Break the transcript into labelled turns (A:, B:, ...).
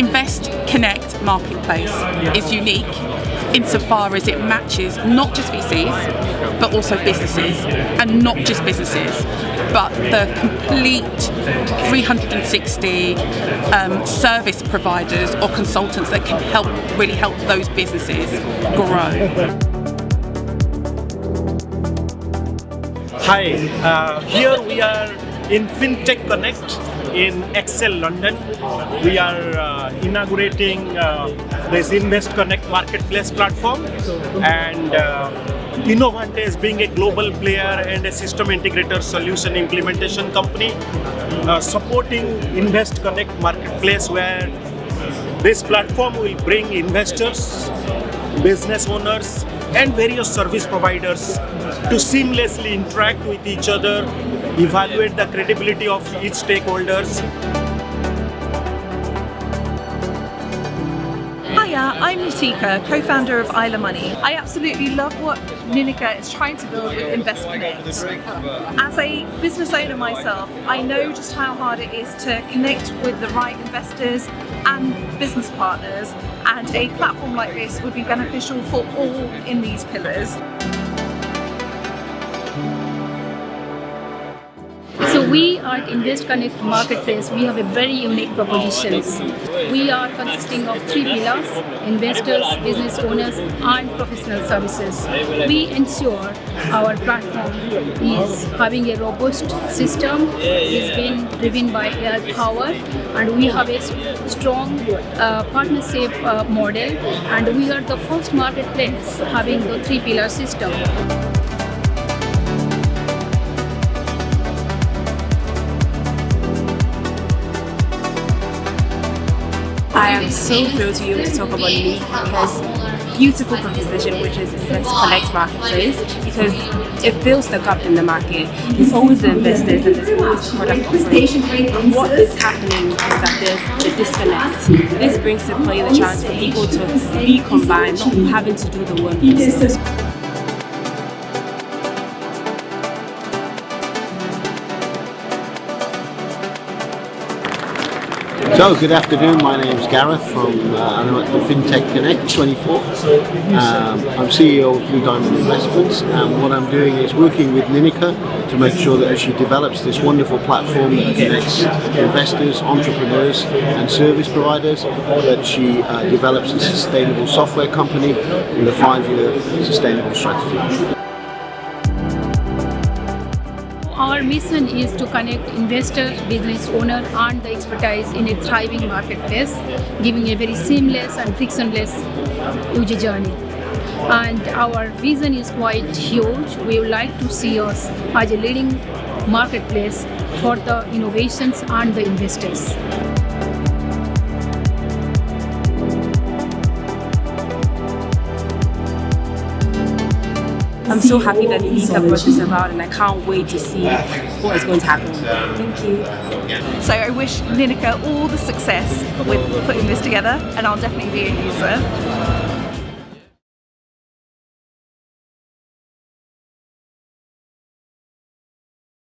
A: Invest Connect Marketplace is unique insofar as it matches not just VCs but also businesses, and not just businesses but the complete 360 service providers or consultants that can really help those businesses grow.
B: Hi, here we are in Fintech Connect in Excel, London. We are inaugurating this Invest Connect marketplace platform, and Innovante, being a global player and a system integrator solution implementation company, supporting Invest Connect marketplace, where this platform will bring investors, business owners and various service providers to seamlessly interact with each other, evaluate the credibility of each stakeholders.
C: Hiya, I'm Nitika, co-founder of Isla Money. I absolutely love what Ninika is trying to build with Invest Connect. As a business owner myself, I know just how hard it is to connect with the right investors and business partners, and a platform like this would be beneficial for all in these pillars.
D: So we at Invest Connect Marketplace, we have a very unique propositions. We are consisting of 3 pillars: investors, business owners and professional services. We ensure our platform is having a robust system, is being driven by AI power, and we have a strong partnership model, and we are the first marketplace having the 3 pillar system.
E: I am so thrilled to be able to talk about Ninika because beautiful proposition, which is Invest Connect Marketplace, because it fills the gap in the market. There's always the investors and there's always the product offering. And what is happening is that there's a disconnect. This brings to play the chance for people to be combined, not having to do the work themselves.
F: So, good afternoon, my name is Gareth I'm at the Fintech Connect 24. I'm CEO of Blue Diamond Investments, and what I'm doing is working with Ninika to make sure that as she develops this wonderful platform that connects investors, entrepreneurs and service providers, that she develops a sustainable software company with a 5-year sustainable strategy.
D: Our mission is to connect investors, business owners and the expertise in a thriving marketplace, giving a very seamless and frictionless user journey. And our vision is quite huge. We would like to see us as a leading marketplace for the innovations and the investors.
E: I'm so happy that Ninika brought this about, and I can't wait to see what is going to happen. Thank you.
C: So I wish Ninika all the success with putting this together, and I'll definitely be a user.